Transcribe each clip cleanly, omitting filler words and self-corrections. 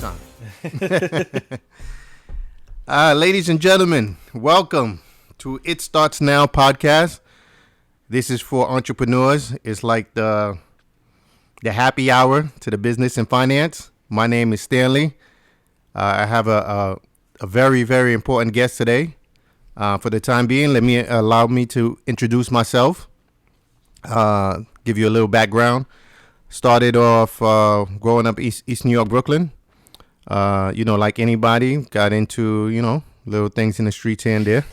time. Ladies and gentlemen, welcome to It Starts Now podcast. This is for entrepreneurs. It's like the happy hour to the business and finance. My name is Stanley. I have a very, very important guest today. For the time being, allow me to introduce myself. Give you a little background. Started off growing up East New York, Brooklyn. Like anybody, got into, little things in the streets here and there.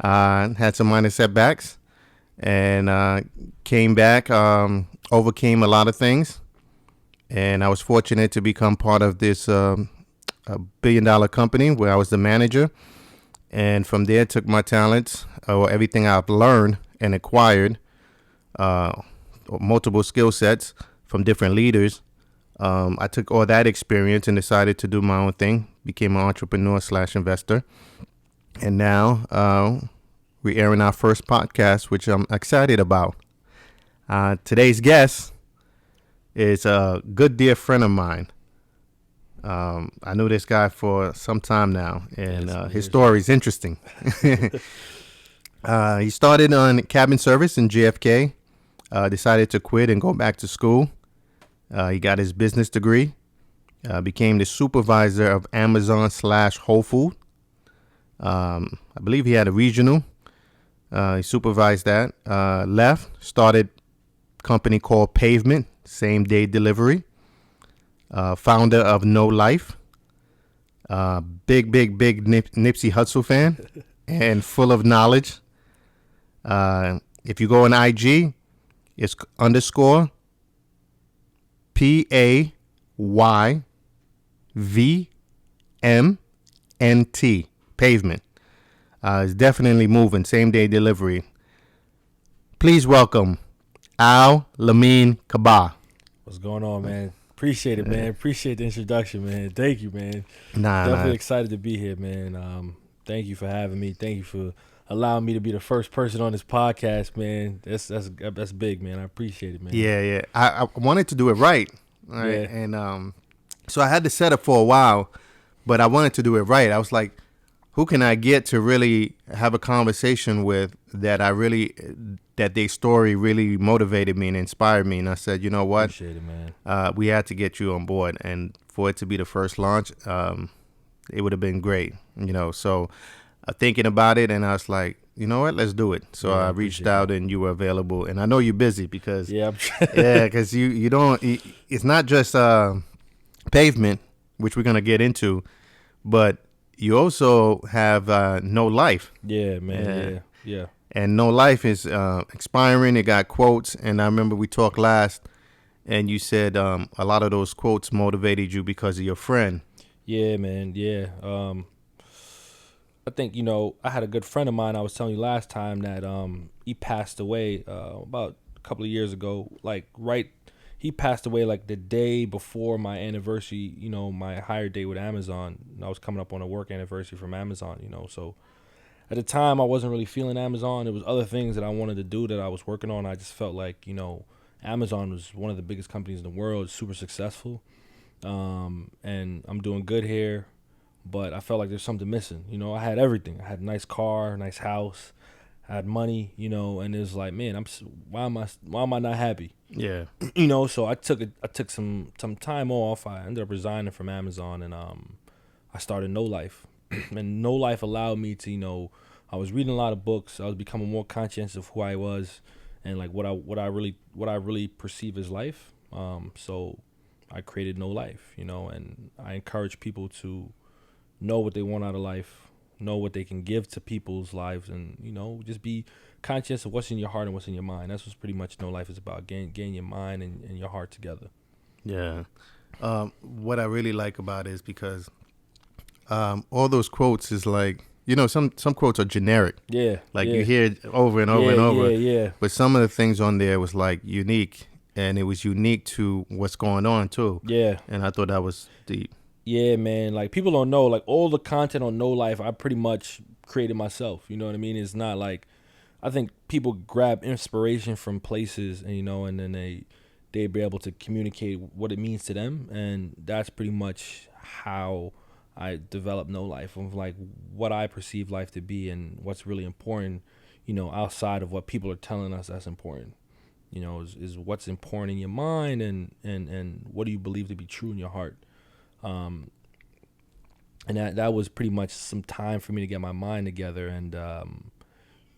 Had some minor setbacks and came back, overcame a lot of things. And I was fortunate to become part of this a billion-dollar company where I was the manager. And from there, took my talents, or everything I've learned and acquired, multiple skill sets from different leaders. I took all that experience and decided to do my own thing, became an entrepreneur/investor. And now we're airing our first podcast, which I'm excited about. Today's guest is a good dear friend of mine. I knew this guy for some time now, and his story is interesting. He started on cabin service in JFK, decided to quit and go back to school. He got his business degree, became the supervisor of Amazon/Whole Food. I believe he had a regional. He supervised that. Left, started a company called Pavement, same day delivery. Founder of No Life. Big Nipsey Hussle fan and full of knowledge. If you go on IG, it's _ PAYVMNT, Pavement. It's definitely moving, same day delivery. Please welcome Al-Lameen Kaba. What's going on, man? Appreciate it, man. Appreciate the introduction, man. Thank you, man. Definitely excited to be here, man. Thank you for having me. Thank you for allowing me to be the first person on this podcast, man. That's big, man. I appreciate it, man. Yeah. I wanted to do it right. Yeah. And so I had the setup for a while, but I wanted to do it right. I was like, who can I get to really have a conversation with that their story really motivated me and inspired me? And I said, you know what? Appreciate it, man. We had to get you on board, and for it to be the first launch, it would have been great, So thinking about it, and I was like, you know what? Let's do it. So I reached out, and you were available. And I know you're busy because because you don't. It's not just Pavement, which we're gonna get into, but you also have No Life. Yeah, man. Yeah. And No Life is expiring. It got quotes, and I remember we talked last, and you said a lot of those quotes motivated you because of your friend. Yeah, man. Yeah. I think, I had a good friend of mine. I was telling you last time that he passed away about a couple of years ago. He passed away like the day before my anniversary, my hire date with Amazon. I was coming up on a work anniversary from Amazon, So at the time, I wasn't really feeling Amazon. There was other things that I wanted to do that I was working on. I just felt like, Amazon was one of the biggest companies in the world, super successful. And I'm doing good here, but I felt like there's something missing. I had everything. I had a nice car, nice house, I had money, and it was like, man, why am I not happy? Yeah. So I took some time off. I ended up resigning from Amazon, and I started No Life. And No Life allowed me to, I was reading a lot of books. I was becoming more conscious of who I was and like what I really perceive as life. So I created No Life, and I encourage people to know what they want out of life, know what they can give to people's lives, and just be conscious of what's in your heart and what's in your mind. That's what pretty much No Life is about, getting your mind and your heart together. Yeah. What I really like about it is because all those quotes is like, some quotes are generic. Yeah. You hear it over and over and over. Yeah. But some of the things on there was like unique, and it was unique to what's going on too. Yeah. And I thought that was deep. Yeah, man. Like, people don't know, like, all the content on No Life, I pretty much created myself. You know what I mean? It's not like, I think people grab inspiration from places, and, and then they'd be able to communicate what it means to them. And that's pretty much how I developed No Life, of like what I perceive life to be and what's really important, outside of what people are telling us that's important. Is what's important in your mind, and what do you believe to be true in your heart. And that was pretty much some time for me to get my mind together and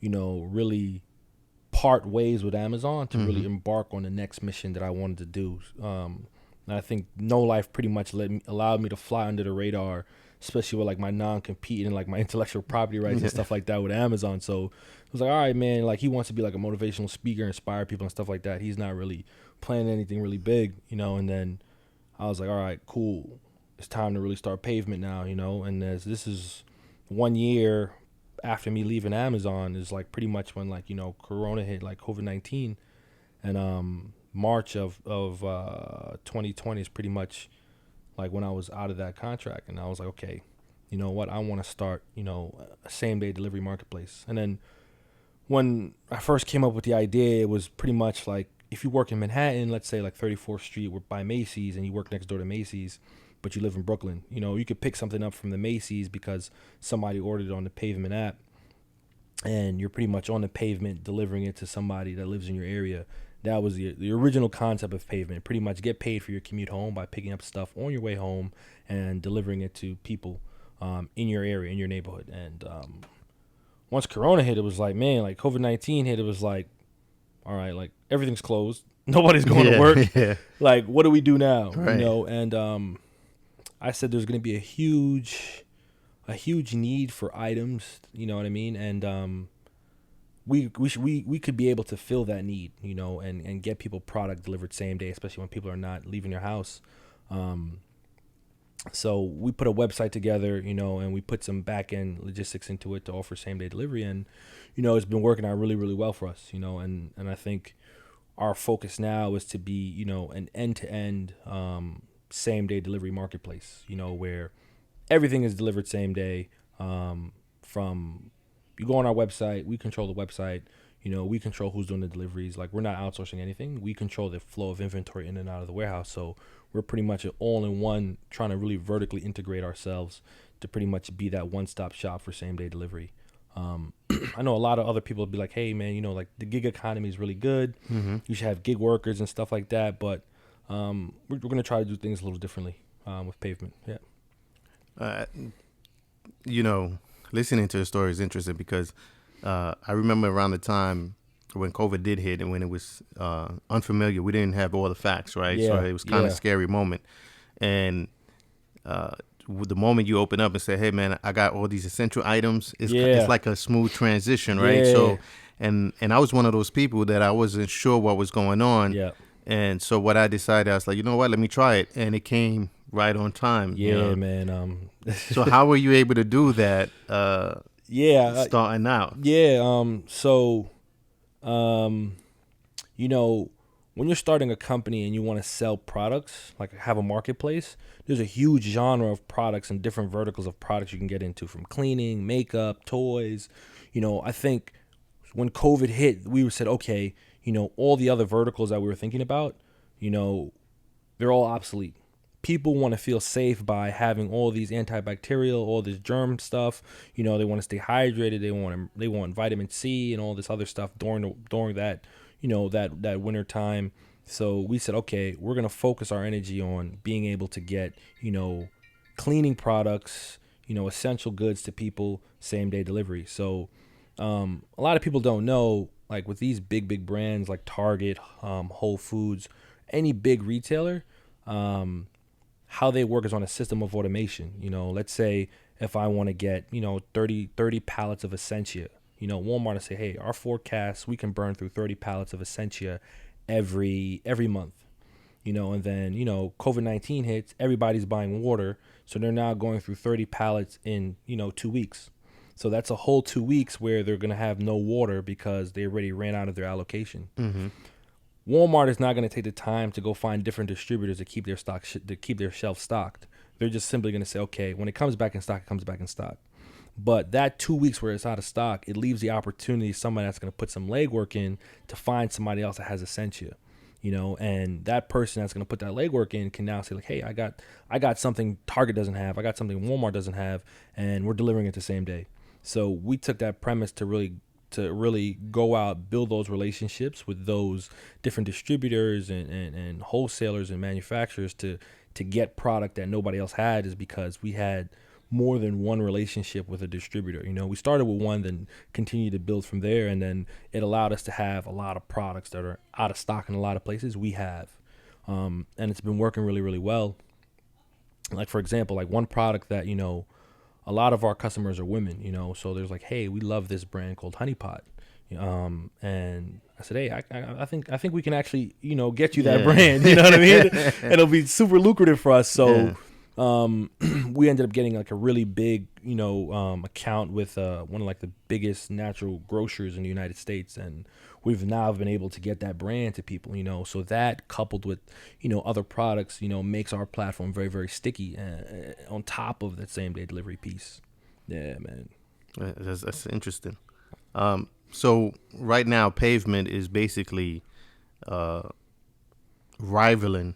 really part ways with Amazon to really embark on the next mission that I wanted to do. And I think No Life pretty much allowed me to fly under the radar, especially with like my non-compete and like my intellectual property rights and stuff like that with Amazon. So it was like, all right, man, like he wants to be like a motivational speaker, inspire people and stuff like that. He's not really planning anything really big, and then I was like, all right, cool. It's time to really start Pavement now, and this is 1 year after me leaving Amazon is like pretty much when like, Corona hit, like COVID-19, and March of 2020 is pretty much like when I was out of that contract, and I was like, okay, you know what, I want to start, a same day delivery marketplace. And then when I first came up with the idea, it was pretty much like, if you work in Manhattan, let's say like 34th Street by Macy's, and you work next door to Macy's, but you live in Brooklyn, you could pick something up from the Macy's because somebody ordered it on the Pavement app, and you're pretty much on the Pavement delivering it to somebody that lives in your area. That was the original concept of Pavement. Pretty much get paid for your commute home by picking up stuff on your way home and delivering it to people in your area, in your neighborhood. And once Corona hit, it was like, man, like COVID-19 hit, it was like, all right, like everything's closed. Nobody's going to work. Yeah. Like, what do we do now? Right. And I said there's going to be a huge need for items, you know what I mean? And we could be able to fill that need, and get people product delivered same day, especially when people are not leaving their house. So we put a website together, and we put some back end logistics into it to offer same day delivery, and it's been working out really, really well for us, and I think our focus now is to be, an end to end same day delivery marketplace, where everything is delivered same day. From you go on our website, we control the website, we control who's doing the deliveries. Like, we're not outsourcing anything. We control the flow of inventory in and out of the warehouse. So we're pretty much an all-in-one, trying to really vertically integrate ourselves to pretty much be that one-stop shop for same-day delivery. I know a lot of other people would be like, hey, man, like the gig economy is really good. Mm-hmm. You should have gig workers and stuff like that. But we're going to try to do things a little differently with Pavement. Yeah. Listening to the story is interesting because I remember around the time when COVID did hit and when it was unfamiliar, we didn't have all the facts, right? Yeah. So it was kind of a scary moment. And the moment you open up and say, hey, man, I got all these essential items, it's like a smooth transition, right? Yeah. So, and I was one of those people that I wasn't sure what was going on. Yeah. And so what I decided, I was like, you know what, let me try it. And it came right on time. Yeah, man. So how were you able to do that? Starting out. Yeah. When you're starting a company and you want to sell products, like have a marketplace, there's a huge genre of products and different verticals of products you can get into, from cleaning, makeup, toys. I think when COVID hit, we said, okay, all the other verticals that we were thinking about, they're all obsolete. People want to feel safe by having all these antibacterial, all this germ stuff. They want to stay hydrated. They want vitamin C and all this other stuff during that, that winter time. So we said, okay, we're going to focus our energy on being able to get, cleaning products, essential goods to people, same day delivery. So a lot of people don't know, like with these big brands like Target, Whole Foods, any big retailer, how they work is on a system of automation. Let's say if I want to get, 30 pallets of Essentia, Walmart will say, hey, our forecast, we can burn through 30 pallets of Essentia every month, and then, COVID-19 hits, everybody's buying water. So they're now going through 30 pallets in, 2 weeks. So that's a whole 2 weeks where they're going to have no water because they already ran out of their allocation. Mm-hmm. Walmart is not going to take the time to go find different distributors to keep their stock, to keep their shelf stocked. They're just simply going to say, okay, when it comes back in stock, it comes back in stock. But that 2 weeks where it's out of stock, it leaves the opportunity somebody that's going to put some legwork in to find somebody else that has Essentia. and that person that's going to put that legwork in can now say like, hey, I got something Target doesn't have, I got something Walmart doesn't have, and we're delivering it the same day. So we took that premise to really go out, build those relationships with those different distributors and wholesalers and manufacturers to get product that nobody else had, is because we had more than one relationship with a distributor. We started with one, then continued to build from there, and then it allowed us to have a lot of products that are out of stock in a lot of places we have, and it's been working really, really well. Like, for example, like one product that a lot of our customers are women, so there's like, hey, we love this brand called Honey Pot. And I said, hey, I think we can actually, get you that brand, you know what I mean? It'll be super lucrative for us. So, we ended up getting like a really big, account with, one of like the biggest natural grocers in the United States. And we've now been able to get that brand to people, so that coupled with, other products, makes our platform very, very sticky, on top of that same day delivery piece. Yeah, man. That's interesting. So right now, Pavement is basically rivaling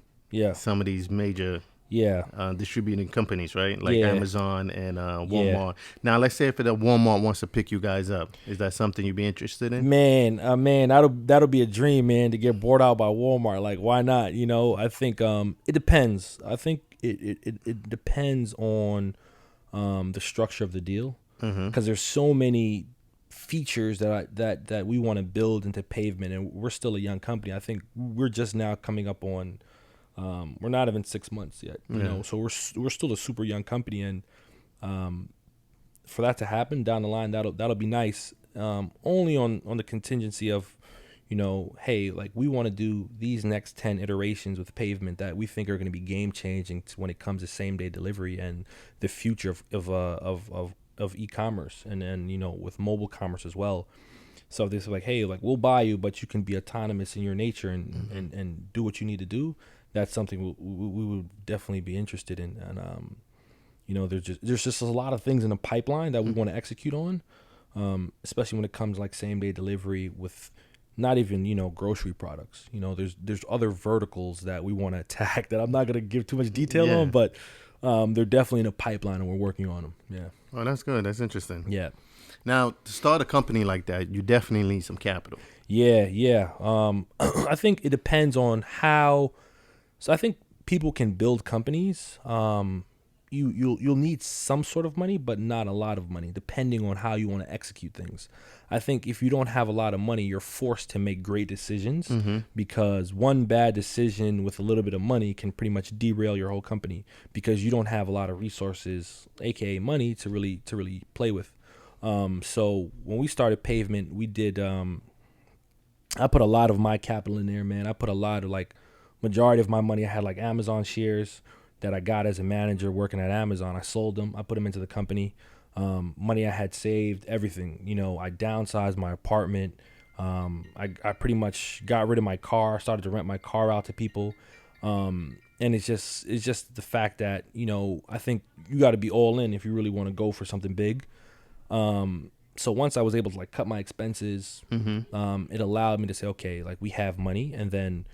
some of these major distributing companies, right? Like Amazon and Walmart. Now, let's say if Walmart wants to pick you guys up, is that something you'd be interested in? Man, that'll be a dream, man, to get bought out by Walmart. Like, why not? I think it depends. I think it depends on the structure of the deal, because there's so many features that we want to build into Pavement, and we're still a young company. I think we're just now coming up on, we're not even 6 months yet, so we're still a super young company, and for that to happen down the line, that'll be nice, only on the contingency of, hey, like, we want to do these next 10 iterations with Pavement that we think are going to be game changing when it comes to same day delivery and the future of e-commerce, and then with mobile commerce as well. So if they say like, hey, like, we'll buy you, but you can be autonomous in your nature and do what you need to do, that's something we would definitely be interested in. And there's just a lot of things in the pipeline that we want to execute on, especially when it comes like same day delivery with not even grocery products. There's other verticals that we want to attack that I'm not gonna give too much detail on, but they're definitely in a pipeline and we're working on them. Yeah. Oh, that's good. That's interesting. Yeah. Now, to start a company like that, you definitely need some capital. Yeah. I think it depends on how. So I think people can build companies. You'll need some sort of money, but not a lot of money, depending on how you want to execute things. I think if you don't have a lot of money, you're forced to make great decisions, because one bad decision with a little bit of money can pretty much derail your whole company, because you don't have a lot of resources, aka money, to really play with. So when we started Pavement, we did. I put a lot of my capital in there, man. I put a lot of, like, majority of my money. I had like Amazon shares that I got as a manager working at Amazon. I sold them. I put them into the company. Money I had saved, everything. I downsized my apartment. I pretty much got rid of my car, started to rent my car out to people. And it's just the fact that, I think you got to be all in if you really want to go for something big. So once I was able to like cut my expenses, it allowed me to say, okay, like, we have money. And then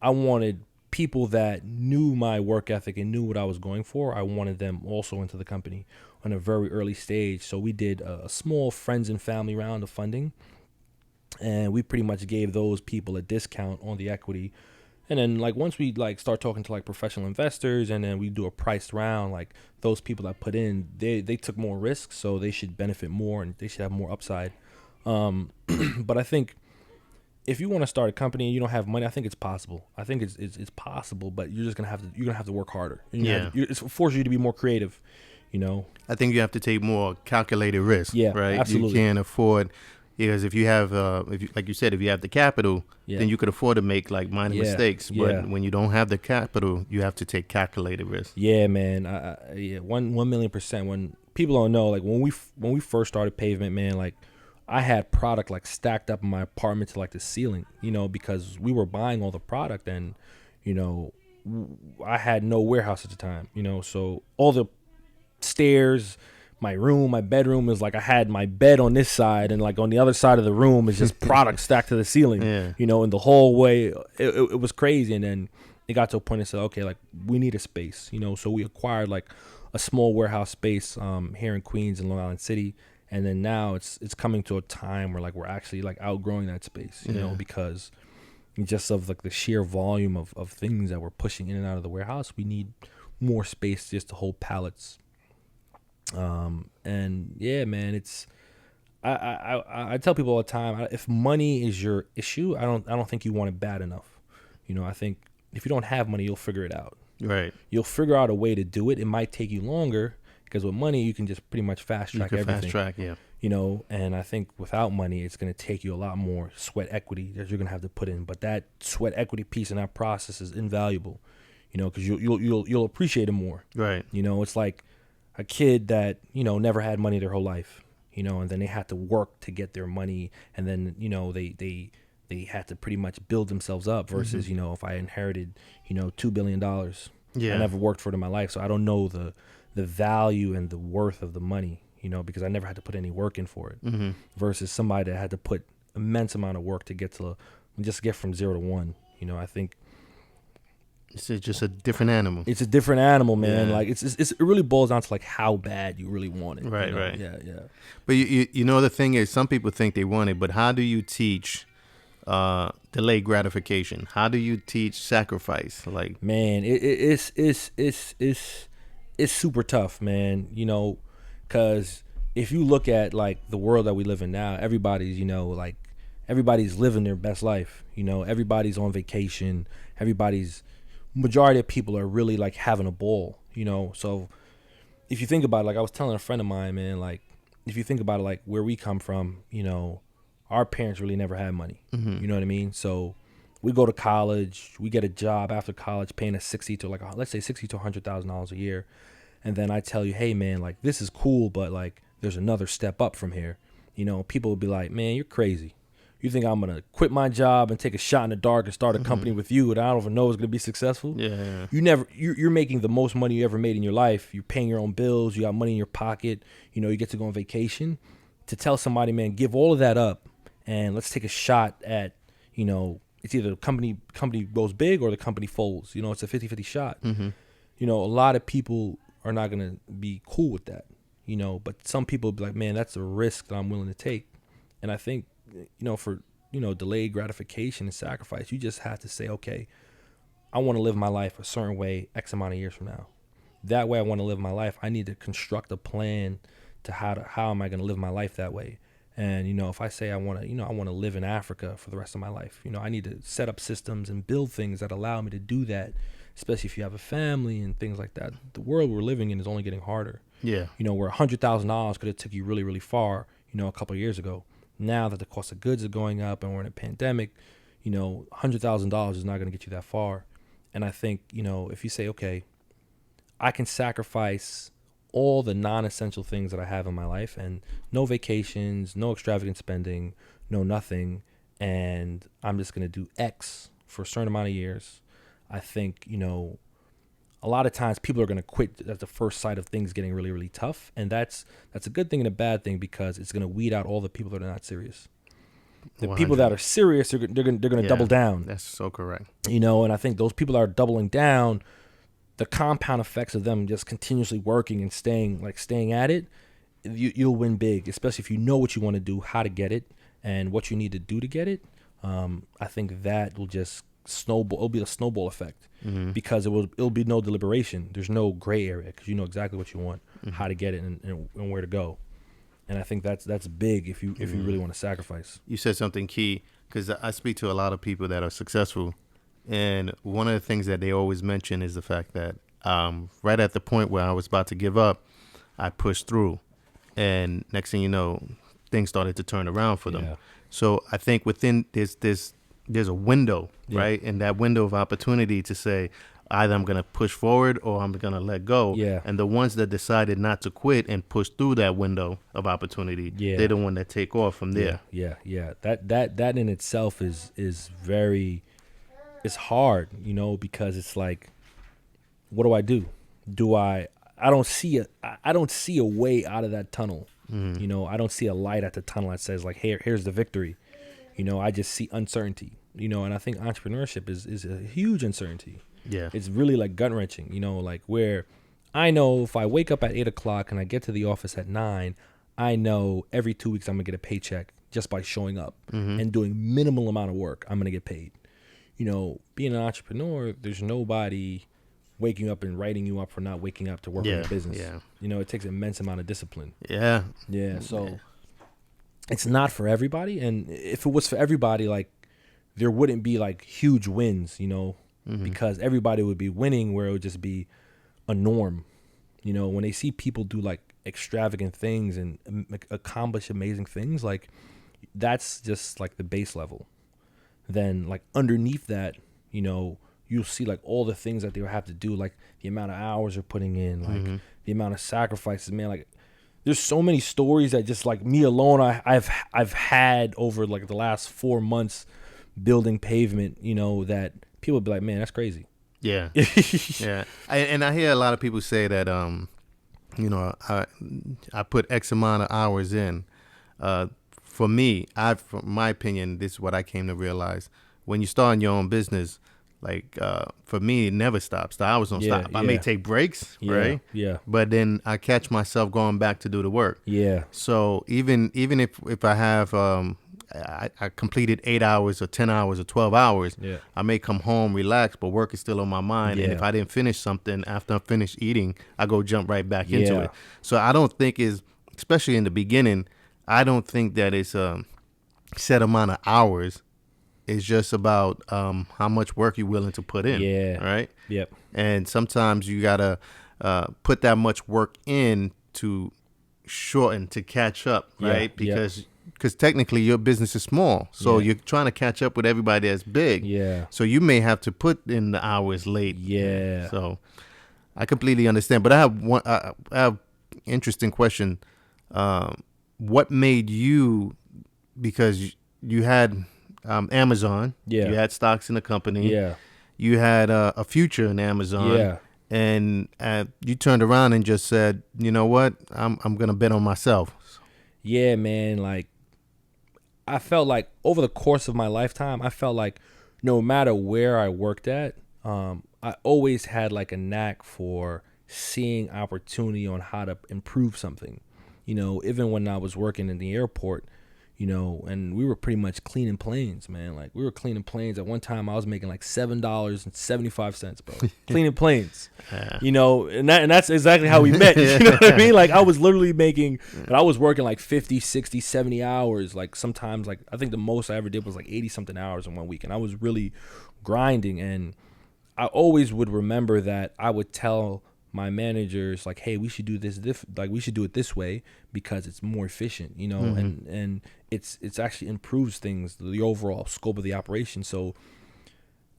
I wanted people that knew my work ethic and knew what I was going for. I wanted them also into the company on a very early stage. So we did a small friends and family round of funding, and we pretty much gave those people a discount on the equity. And then, like, once we like start talking to like professional investors, and then we do a priced round, like, those people that put in, they took more risks, so they should benefit more and they should have more upside. But I think if you want to start a company and you don't have money, I think it's possible. I think it's possible, but you're just gonna have to work harder. It's forces you to be more creative. I think you have to take more calculated risk. Yeah, right. Absolutely. You can't afford, because if you have, like you said, if you have the capital, then you could afford to make like minor mistakes. But when you don't have the capital, you have to take calculated risk. Yeah, man. 1,000,000%. When people don't know, like, when we first started Pavement, man, like, I had product like stacked up in my apartment to like the ceiling, because we were buying all the product, and, I had no warehouse at the time, so all the stairs, my room, my bedroom is like I had my bed on this side, and like on the other side of the room is just products stacked to the ceiling. Yeah. You know, in the hallway, it was crazy. And then it got to a point and said, okay, like we need a space. You know, so we acquired like a small warehouse space here in Queens and Long Island City. And then now it's coming to a time where like we're actually like outgrowing that space, you know, because just of like the sheer volume of things that we're pushing in and out of the warehouse, we need more space just to hold pallets. And yeah, man, it's I tell people all the time, if money is your issue, I don't think you want it bad enough. You know, I think if you don't have money, you'll figure it out. Right. You'll figure out a way to do it. It might take you longer because with money, you can just pretty much fast track everything. Fast track, yeah. You know, and I think without money, it's going to take you a lot more sweat equity that you're going to have to put in. But that sweat equity piece in that process is invaluable, you know, because you'll appreciate it more. Right. You know, it's like a kid that, you know, never had money their whole life, you know, and then they had to work to get their money. And then, you know, they had to pretty much build themselves up versus, you know, if I inherited, you know, $2 billion, I never worked for it in my life. So I don't know the value and the worth of the money, you know, because I never had to put any work in for it versus somebody that had to put immense amount of work to get from 0 to 1. You know, I think it's just a different animal. It's a different animal, man. Yeah. Like it really boils down to like how bad you really want it. Right, you know? right. Yeah, yeah. But you know, the thing is, some people think they want it, but how do you teach delayed gratification? How do you teach sacrifice? Like, man, it's super tough, man. You know, because if you look at like the world that we live in now, everybody's, you know, like everybody's living their best life. You know, everybody's on vacation. Majority of people are really like having a ball. You know, so if you think about it, like I was telling a friend of mine, man, like if you think about it, like where we come from, you know, our parents really never had money. You know what I mean? So we go to college, we get a job after college, paying us $60,000 to $100,000 a year, and then I tell you, hey man, like this is cool, but like there's another step up from here. You know, people will be like, man, you're crazy. You think I'm gonna quit my job and take a shot in the dark and start a company with you and I don't even know it's gonna be successful? yeah. You're making the most money you ever made in your life. You're paying your own bills. You got money in your pocket. You know, you get to go on vacation. To tell somebody, man, give all of that up and let's take a shot at, you know, it's either the company goes big or the company folds. You know, it's a 50-50 shot. You know, a lot of people are not going to be cool with that, you know, but some people will be like, man, that's a risk that I'm willing to take. And I think, you know, for, you know, delayed gratification and sacrifice, you just have to say, okay, I want to live my life a certain way X amount of years from now. That way I want to live my life. I need to construct a plan to how am I going to live my life that way. And, you know, if I say I want to live in Africa for the rest of my life, you know, I need to set up systems and build things that allow me to do that, especially if you have a family and things like that. The world we're living in is only getting harder. Yeah. You know, where $100,000 could have took you really, really far, you know, a couple of years ago. Now that the cost of goods are going up and we're in a pandemic, you know, $100,000 is not going to get you that far. And I think, you know, if you say, okay, I can sacrifice all the non-essential things that I have in my life and no vacations, no extravagant spending, no nothing, and I'm just going to do X for a certain amount of years. I think, you know, a lot of times people are going to quit at the first sight of things getting really, really tough. And that's a good thing and a bad thing because it's going to weed out all the people that are not serious. The 100. people that are serious, they're going to double down. That's so correct. You know, and I think those people that are doubling down, the compound effects of them just continuously working and staying at it, you'll win big, especially if you know what you want to do, how to get it, and what you need to do to get it. I think that will just snowball. It'll be a snowball effect because it'll be no deliberation. There's no gray area because you know exactly what you want, how to get it, and where to go. And I think that's big if you really want to sacrifice. You said something key because I speak to a lot of people that are successful. And one of the things that they always mention is the fact that right at the point where I was about to give up, I pushed through. And next thing you know, things started to turn around for them. Yeah. So I think within there's a window, right? And that window of opportunity to say, either I'm going to push forward or I'm going to let go. Yeah. And the ones that decided not to quit and push through that window of opportunity, they're the one that take off from there. Yeah. That in itself is very... It's hard, you know, because it's like, what do? I I don't see a way out of that tunnel. You know, I don't see a light at the tunnel that says like, here's the victory. You know, I just see uncertainty. You know, and I think entrepreneurship is a huge uncertainty. Yeah. It's really like gut wrenching. You know, like where I know if I wake up at 8:00 and I get to the office at 9, I know every 2 weeks I'm gonna get a paycheck just by showing up and doing minimal amount of work. I'm gonna get paid. You know, being an entrepreneur, there's nobody waking up and writing you up for not waking up to work on your business. Yeah. You know, it takes an immense amount of discipline. Yeah. Yeah. So it's not for everybody. And if it was for everybody, like there wouldn't be like huge wins, you know, because everybody would be winning where it would just be a norm. You know, when they see people do like extravagant things and accomplish amazing things, like that's just like the base level. Then like underneath that, you know, you'll see like all the things that they will have to do, like the amount of hours they're putting in, like the amount of sacrifices, man. Like there's so many stories that just like me alone, I've had over like the last 4 months building Pavement, you know, that people would be like, man, that's crazy. Yeah. Yeah. And I hear a lot of people say that, you know, I put X amount of hours in. For me, from my opinion, this is what I came to realize. When you start your own business, like for me, it never stops. The hours don't stop. I may take breaks, right? Yeah. But then I catch myself going back to do the work. Yeah. So even if I have I completed 8 hours or 10 hours or 12 hours, I may come home, relax, but work is still on my mind. And if I didn't finish something after I finish eating, I go jump right back into it. So I don't think especially in the beginning, I don't think that it's a set amount of hours. It's just about how much work you're willing to put in. Yeah. Right? Yep. And sometimes you got to put that much work in to shorten, to catch up, right? Because technically your business is small. So you're trying to catch up with everybody that's big. Yeah. So you may have to put in the hours late. Yeah. So I completely understand. But I have interesting question. What made you, because you had Amazon, you had stocks in the company, you had a future in Amazon, and you turned around and just said, you know what, I'm gonna bet on myself. Yeah, man. Like I felt like over the course of my lifetime, I felt like no matter where I worked at, I always had like a knack for seeing opportunity on how to improve something. You know, even when I was working in the airport, you know, and we were pretty much cleaning planes, man. Like we were cleaning planes. At one time I was making like $7.75, bro. Cleaning planes. You know, and that's exactly how we met. You know what I mean? Like I was literally making, but I was working like 50, 60, 70 hours. Like sometimes, like I think the most I ever did was like 80 something hours in 1 week. And I was really grinding. And I always would remember that I would tell my managers like, hey, we should do this, like we should do it this way because it's more efficient, you know, and it's actually improves things, the overall scope of the operation. So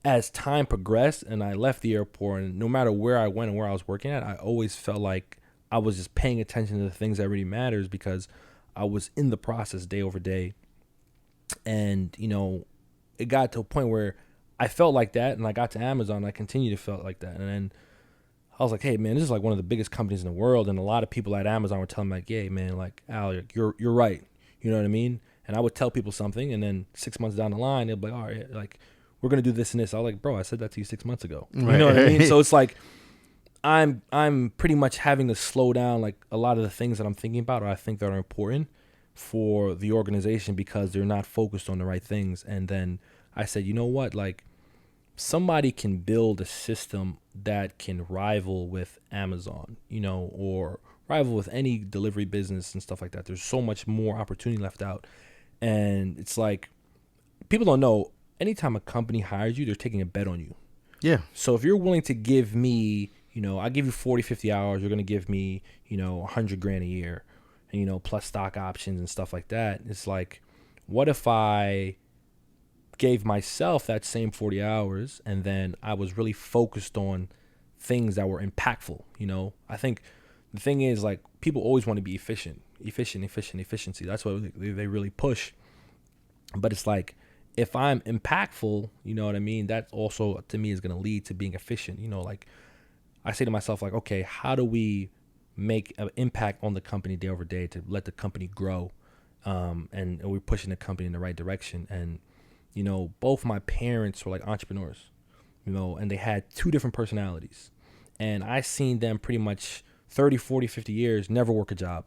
as time progressed and I left the airport, and no matter where I went and where I was working at, I always felt like I was just paying attention to the things that really matters because I was in the process day over day. And, you know, it got to a point where I felt like that, and I got to Amazon, and I continued to feel like that. And then I was like, hey, man, this is like one of the biggest companies in the world. And a lot of people at Amazon were telling me like, yeah, man, like, Al, you're right. You know what I mean? And I would tell people something, and then 6 months down the line, they'll be like, all right, like, we're going to do this and this. I was like, bro, I said that to you 6 months ago. You know what I mean? So it's like I'm pretty much having to slow down like a lot of the things that I'm thinking about or I think that are important for the organization because they're not focused on the right things. And then I said, you know what? Like, somebody can build a system that can rival with Amazon, you know, or rival with any delivery business and stuff like that. There's so much more opportunity left out. And it's like, people don't know, anytime a company hires you, they're taking a bet on you. Yeah. So if you're willing to give me, you know, I give you 40, 50 hours, you're going to give me, you know, $100,000 a year and, you know, plus stock options and stuff like that. It's like, what if I gave myself that same 40 hours and then I was really focused on things that were impactful? You know, I think the thing is, like, people always want to be efficiency. That's what they really push. But it's like, if I'm impactful, you know what I mean, that also to me is going to lead to being efficient. You know, like, I say to myself, like, okay, how do we make an impact on the company day over day, to let the company grow, and we're pushing the company in the right direction. And both my parents were like entrepreneurs, and they had two different personalities, and I seen them pretty much 30, 40, 50 years never work a job.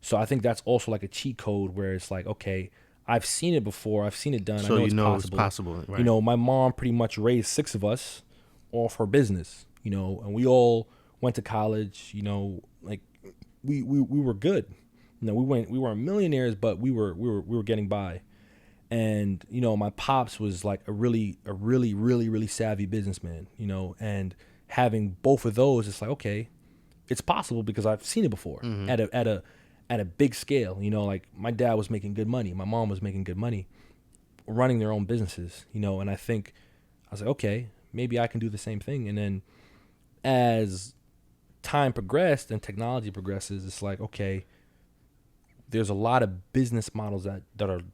So I think that's also like a cheat code where it's like, okay, I've seen it before, I've seen it done, So I know it's possible, right? My mom pretty much raised six of us off her business, and we all went to college, like we were good. We weren't millionaires, but we were getting by. And my pops was like a really really savvy businessman, and having both of those, it's like, okay, it's possible because I've seen it before at a big scale. Like my dad was making good money, my mom was making good money, running their own businesses, and I think I was like, okay, maybe I can do the same thing. And then as time progressed and technology progresses, it's like, okay, there's a lot of business models that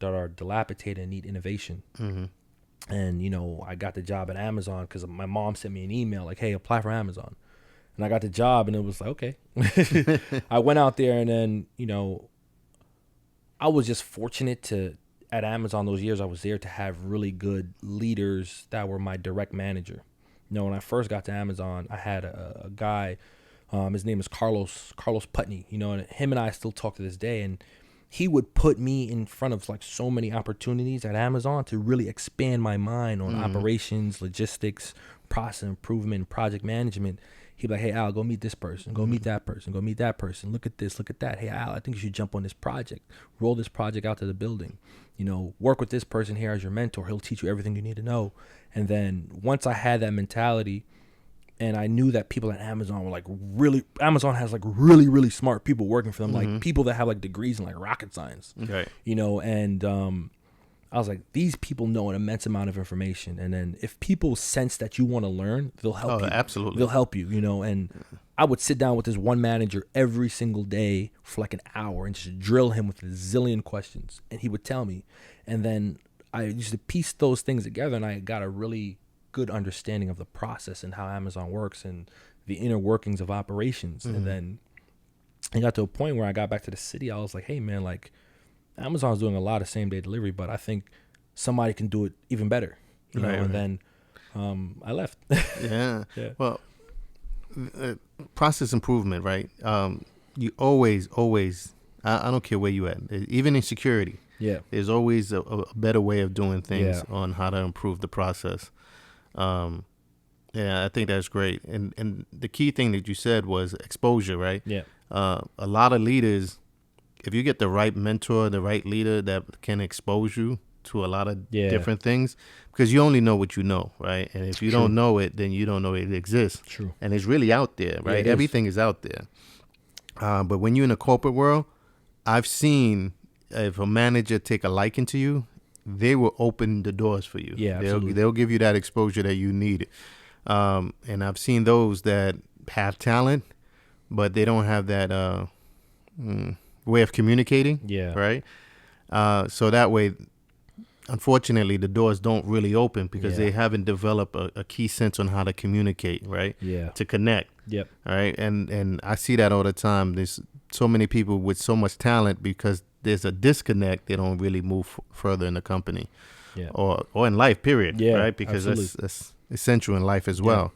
are dilapidated and need innovation. Mm-hmm. And I got the job at Amazon because my mom sent me an email like, hey, apply for Amazon. And I got the job, and it was like, okay. I went out there, and then, I was just fortunate at Amazon those years I was there, to have really good leaders that were my direct manager. When I first got to Amazon, I had a guy, his name is Carlos Putney, and him and I still talk to this day. And he would put me in front of like so many opportunities at Amazon to really expand my mind on operations, logistics, process improvement, project management. He'd be like, hey, Al, go meet this person. Go meet that person. Go meet that person. Look at this. Look at that. Hey, Al, I think you should jump on this project. Roll this project out to the building. Work with this person here as your mentor. He'll teach you everything you need to know. And then once I had that mentality, and I knew that people at Amazon were like Amazon has like really, really smart people working for them, like people that have like degrees in like rocket science, right? And I was like, these people know an immense amount of information. And then if people sense that you want to learn, they'll help you. Absolutely. They'll help you, and I would sit down with this one manager every single day for like an hour and just drill him with a zillion questions. And he would tell me. And then I used to piece those things together, and I got a really good understanding of the process and how Amazon works and the inner workings of operations. And then it got to a point where I got back to the city. I was like, hey, man, like, Amazon's doing a lot of same day delivery, but I think somebody can do it even better, And then I left. Yeah. Yeah. Well, process improvement, right? You always, I don't care where you at, even in security. Yeah. There's always a better way of doing things on how to improve the process. Yeah, I think that's great. And the key thing that you said was exposure, right? Yeah. A lot of leaders, if you get the right mentor, the right leader that can expose you to a lot of different things, because you only know what you know, right? And if you don't know it, then you don't know it exists. True. And it's really out there, right? Yeah, Everything is out there. But when you're in a corporate world, I've seen if a manager take a liking to you, they will open the doors for you. Yeah, absolutely. They'll give you that exposure that you need. And I've seen those that have talent, but they don't have that way of communicating. Yeah. Right. So that way, unfortunately, the doors don't really open because they haven't developed a key sense on how to communicate. Right. Yeah. To connect. Yep. All right. And I see that all the time. There's so many people with so much talent because there's a disconnect. They don't really move further in the company. Yeah. Or in life, period. Yeah. Right. Because that's essential in life as well.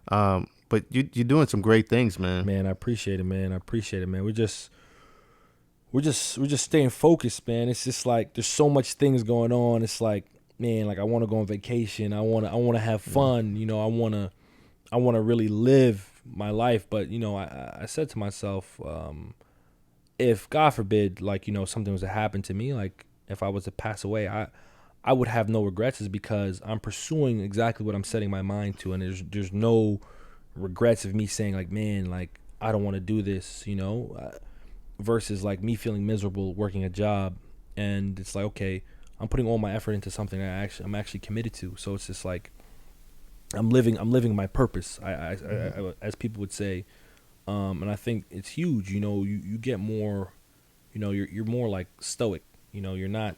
But you're doing some great things, man. Man, I appreciate it, man. We're just staying focused, man. It's just like there's so much things going on. It's like, man, like I want to go on vacation. I want to have fun. I want to really live my life. But I said to myself, if God forbid, like something was to happen to me, like if I was to pass away, I would have no regrets, is because I'm pursuing exactly what I'm setting my mind to, and there's no regrets of me saying like, man, like I don't want to do this, versus like me feeling miserable working a job. And it's like, okay, I'm putting all my effort into something I'm actually committed to. So it's just like I'm living my purpose, I as people would say. And I think it's huge. You get more, you're more like stoic. You're not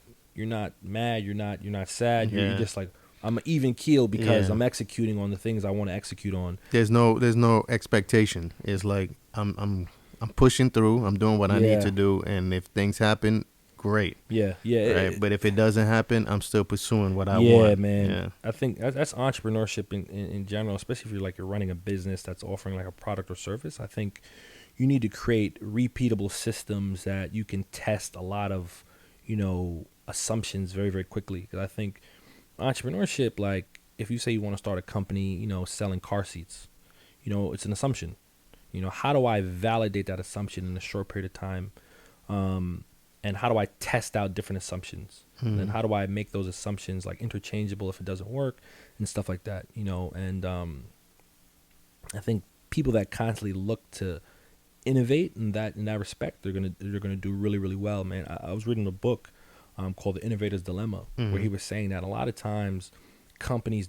mad. You're not sad. You're just like, I'm an even keel because I'm executing on the things I want to execute on. There's no expectation. It's like I'm I'm pushing through. I'm doing what I need Yeah. to do, and if things happen, great. Yeah, Right. But if it doesn't happen, I'm still pursuing what I yeah, want. man. Yeah. I think that's entrepreneurship in general, especially if you're running a business that's offering like a product or service. I think you need to create repeatable systems that you can test a lot of, assumptions very, very quickly. Because I think entrepreneurship, like if you say you want to start a company, selling car seats, it's an assumption. How do I validate that assumption in a short period of time? And how do I test out different assumptions? And then how do I make those assumptions like interchangeable if it doesn't work and stuff like that, And I think people that constantly look to innovate in that respect, they're gonna do really, really well, man. I was reading a book called The Innovator's Dilemma, where he was saying that a lot of times companies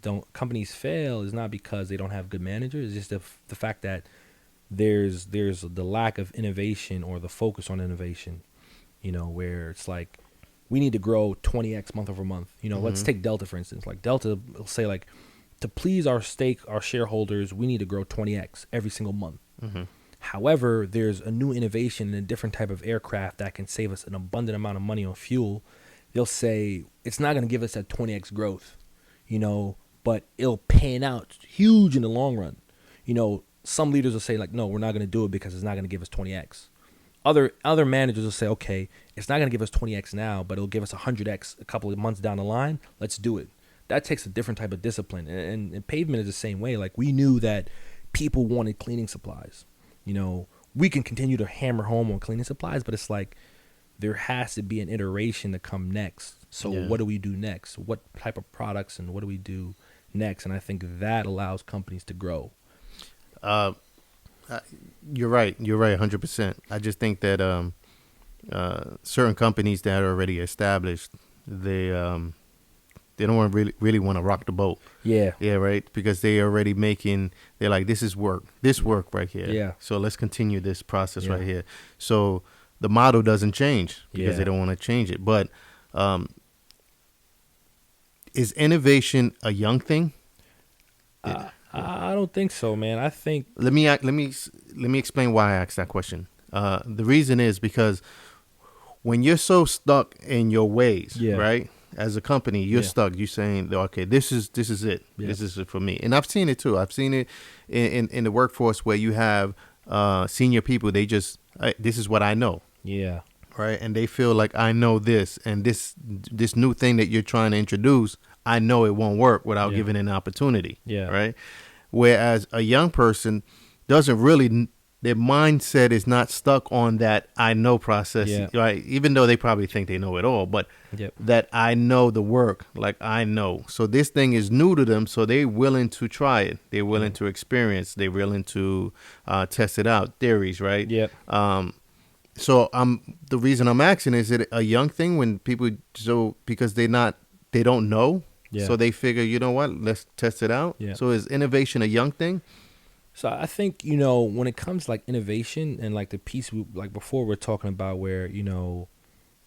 fail is not because they don't have good managers. It's just the fact that there's the lack of innovation or the focus on innovation, where it's like we need to grow 20x month over month. Let's take Delta for instance. Like Delta will say like, to please our shareholders, we need to grow 20x every single month. However, there's a new innovation in a different type of aircraft that can save us an abundant amount of money on fuel. They'll say it's not going to give us that 20x growth, but it'll pan out huge in the long run. Some leaders will say like, no, we're not going to do it because it's not going to give us 20x. Other managers will say, okay, it's not going to give us 20x now, but it'll give us 100x a couple of months down the line. Let's do it. That takes a different type of discipline. And Pavement is the same way. Like we knew that people wanted cleaning supplies. We can continue to hammer home on cleaning supplies, but it's like there has to be an iteration to come next. So what do we do next? What type of products and what do we do next? And I think that allows companies to grow. You're right. You're right, 100%. I just think that certain companies that are already established, they don't really want to rock the boat. Yeah. Yeah, right. Because they're already they're like, this work right here. Yeah. So let's continue this process right here. So the model doesn't change because they don't want to change it. But is innovation a young thing? I don't think so, man. I think let me explain why I asked that question. The reason is because when you're so stuck in your ways, right? As a company, you're stuck. You're saying, okay, this is it. Yeah. This is it for me. And I've seen it too. I've seen it in the workforce where you have senior people. They just this is what I know. Yeah. Right. And they feel like I know this, and this new thing that you're trying to introduce, I know it won't work without giving it an opportunity. Yeah. Right. Whereas a young person doesn't really, their mindset is not stuck on that I know process, right? Even though they probably think they know it all, but that I know the work, like I know. So this thing is new to them, so they're willing to try it. They're willing to experience. They're willing to test it out, theories, right? Yeah. So the reason I'm asking, is it a young thing when people, because they don't know? Yeah. So they figure, you know what, let's test it out. Yeah. So is innovation a young thing? So I think, when it comes to like innovation and like the piece like before we're talking about where,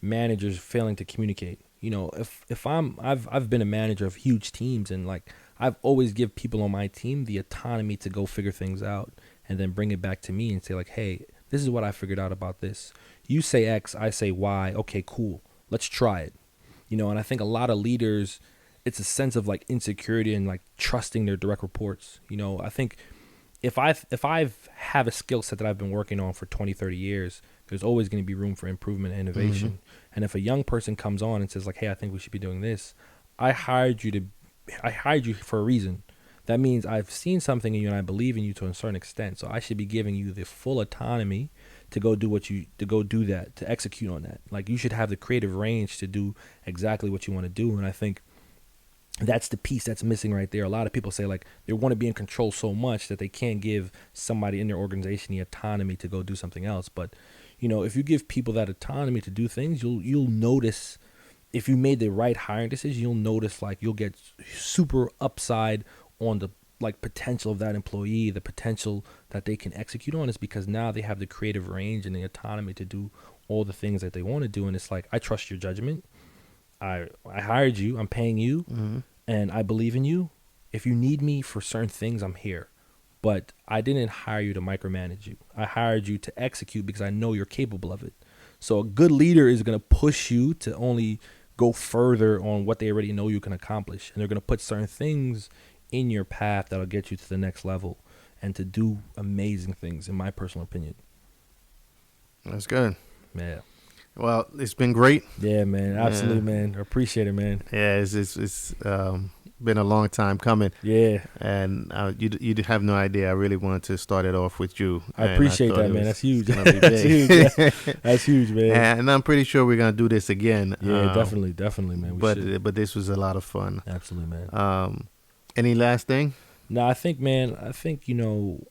managers failing to communicate, if I've been a manager of huge teams, and like I've always give people on my team the autonomy to go figure things out and then bring it back to me and say like, hey, this is what I figured out about this. You say X, I say Y. Okay, cool. Let's try it. And I think a lot of leaders, it's a sense of like insecurity and like trusting their direct reports. I think if I've have a skill set that I've been working on for 20, 30 years, there's always going to be room for improvement and innovation. Mm-hmm. And if a young person comes on and says like, hey, I think we should be doing this, I hired you for a reason. That means I've seen something in you and I believe in you to a certain extent. So I should be giving you the full autonomy to go do that, to execute on that. Like you should have the creative range to do exactly what you want to do. And I think that's the piece that's missing right there. A lot of people say like they want to be in control so much that they can't give somebody in their organization the autonomy to go do something else. But, if you give people that autonomy to do things, you'll notice, if you made the right hiring decision, you'll notice like you'll get super upside on the like potential of that employee, the potential that they can execute on, is because now they have the creative range and the autonomy to do all the things that they want to do. And it's like, I trust your judgment. I hired you, I'm paying you, and I believe in you. If you need me for certain things, I'm here. but I didn't hire you to micromanage you. I hired you to execute because I know you're capable of it. So a good leader is going to push you to only go further on what they already know you can accomplish. And they're going to put certain things in your path that'll get you to the next level and to do amazing things, in my personal opinion. That's good. Yeah. Well, it's been great. Yeah, man. Absolutely, man. I appreciate it, man. Yeah, it's been a long time coming. Yeah. And you have no idea. I really wanted to start it off with you. I appreciate that, man. That's huge. That's huge. That's huge, man. And I'm pretty sure we're gonna do this again. Yeah, definitely, man. But this was a lot of fun. Absolutely, man. Any last thing? No, I think, the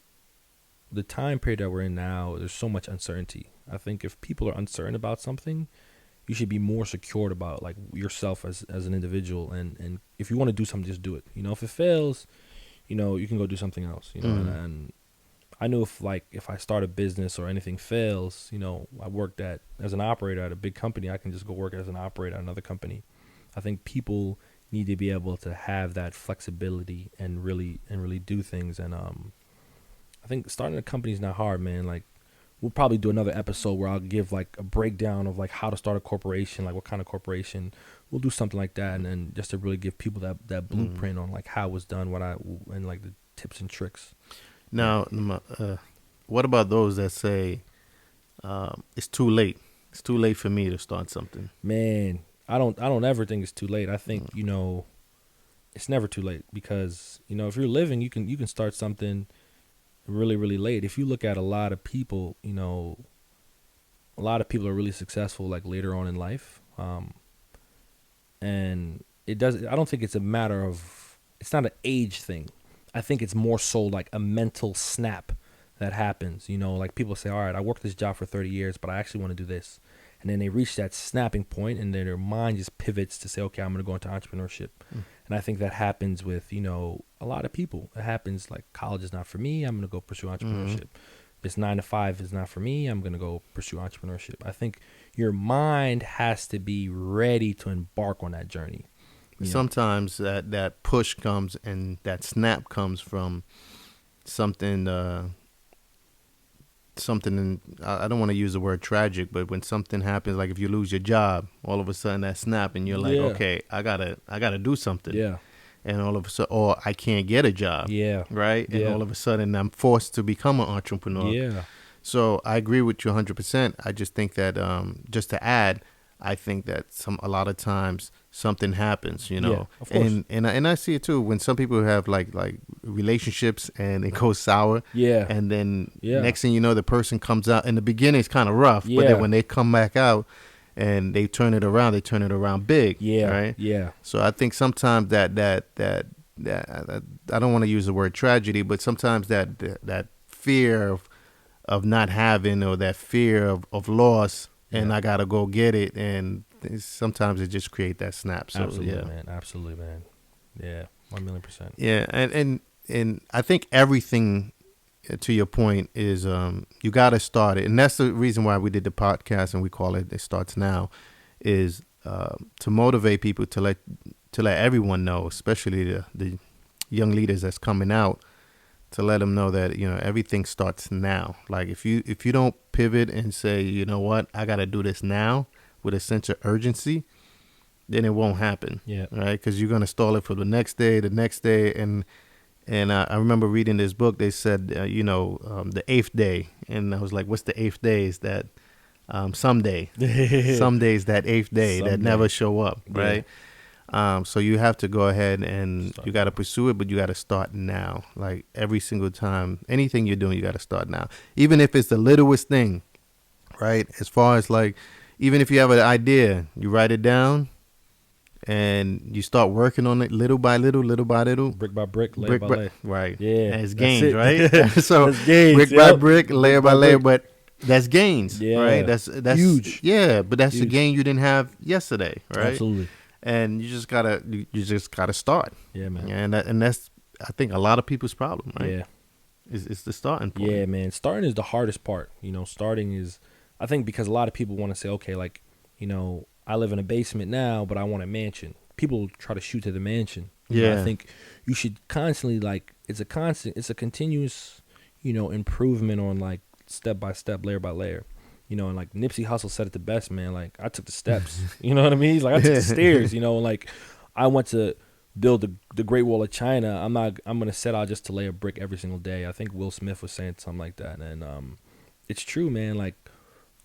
time period that we're in now, there's so much uncertainty. I think if people are uncertain about something, you should be more secured about like yourself as an individual. And if you want to do something, just do it. If it fails, you can go do something else. And I knew if I start a business or anything fails, I worked as an operator at a big company. I can just go work as an operator at another company. I think people need to be able to have that flexibility and really do things. And I think starting a company is not hard, man. Like, we'll probably do another episode where I'll give like a breakdown of like how to start a corporation, like what kind of corporation. We'll do something like that, and then just to really give people that blueprint on like how it was done, and like the tips and tricks. Now, what about those that say it's too late? It's too late for me to start something. Man, I don't ever think it's too late. I think it's never too late, because if you're living, you can start something really, really late. If you look at a lot of people, a lot of people are really successful like later on in life. And I don't think it's a matter of, it's not an age thing. I think it's more so like a mental snap that happens. Like people say, all right, I worked this job for 30 years, but I actually want to do this. And then they reach that snapping point, and then their mind just pivots to say, okay, I'm going to go into entrepreneurship. And I think that happens with, a lot of people. It happens like, college is not for me, I'm going to go pursue entrepreneurship. This 9 to 5 is not for me, I'm going to go pursue entrepreneurship. I think your mind has to be ready to embark on that journey. Sometimes that push comes and that snap comes from something, I don't want to use the word tragic, but when something happens, like if you lose your job, all of a sudden that snap, and you're like, okay, I gotta do something. Yeah. And all of a sudden, or I can't get a job. Yeah. Right. And all of a sudden I'm forced to become an entrepreneur. Yeah. So I agree with you 100%. I just think that, just to add, I think that a lot of times something happens, Yeah, of course. and I see it too when some people have like relationships and it goes sour. Yeah. And then next thing you know, the person comes out. In the beginning, it's kind of rough, but then when they come back out and they turn it around big. Yeah. Right. Yeah. So I think sometimes that I don't want to use the word tragedy, but sometimes that fear of not having, or that fear of loss. And I gotta go get it, and sometimes it just create that snap. So, Absolutely, man. Absolutely, man. Yeah, 1,000,000%. Yeah, and I think everything, to your point, is you gotta start it, and that's the reason why we did the podcast and we call it Starts Now, is to motivate people, to let everyone know, especially the young leaders that's coming out, to let them know that everything starts now. Like if you don't pivot and say, you know what, I got to do this now with a sense of urgency, then it won't happen. Yeah. Right. Because you're gonna stall it for the next day, and I remember reading this book. They said the 8th day, and I was like, what's the 8th day? Is that someday? Someday's that 8th day that never show up. Right. So you have to go ahead and you got to pursue it, but you got to start now. Like every single time, anything you're doing, you got to start now. Even if it's the littlest thing, right? As far as like, even if you have an idea, you write it down and you start working on it little by little, brick by brick, layer by layer. Right. Yeah. And it's gains, right? So that's gains, brick by brick, layer by layer, but that's gains, Yeah. right? That's huge. Yeah, but that's Huge. a gain you didn't have yesterday, right? Absolutely. And you just gotta start. Yeah, man. And that's I think a lot of people's problem, right? Yeah. It's the starting point. Yeah, man. Starting is the hardest part. Starting is, I think, because a lot of people want to say, okay, like, I live in a basement now, but I want a mansion. People try to shoot to the mansion. You know, I Yeah. think you should constantly it's a continuous, improvement on like step by step, layer by layer. And like Nipsey Hussle said it the best, man. Like I took the steps. You know what I mean? He's like I took the stairs. Like I went to build the Great Wall of China. I'm gonna set out just to lay a brick every single day. I think Will Smith was saying something like that, and it's true, man. Like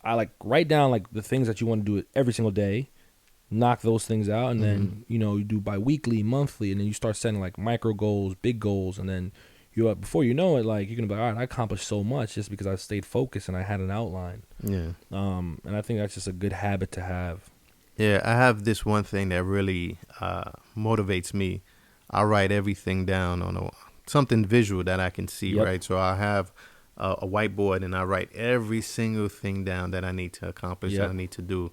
I like write down like the things that you want to do every single day, knock those things out, and then you do bi-weekly, monthly, and then you start setting like micro goals, big goals, and then before you know it, like you're gonna be like, all right, I accomplished so much just because I stayed focused and I had an outline. Yeah. And I think that's just a good habit to have. Yeah, I have this one thing that really motivates me. I write everything down on something visual that I can see, Yep. right? So I have a whiteboard and I write every single thing down that I need to accomplish, Yep. that I need to do.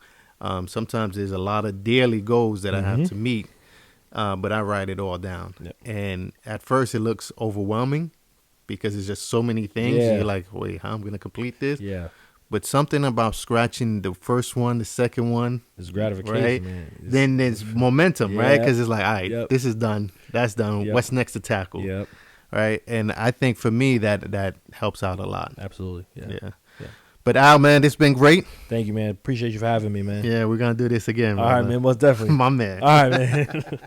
Sometimes there's a lot of daily goals that I have to meet, but I write it all down. Yep. And at first it looks overwhelming because it's just so many things. Yeah. You're like, wait, how am I going to complete this? Yeah, But something about scratching the first one, the second one, it's gratification, right? man. Then there's momentum, right? Yeah. Because it's like, all right, Yep. this is done. That's done. Yep. What's next to tackle? Yep, Right? And I think for me, that helps out a lot. absolutely. Yeah. Yeah. But Al, man, it's been great. Thank you, man. Appreciate you for having me, man. Yeah, we're going to do this again. All right, brother. man. Most definitely. My man. All right, man.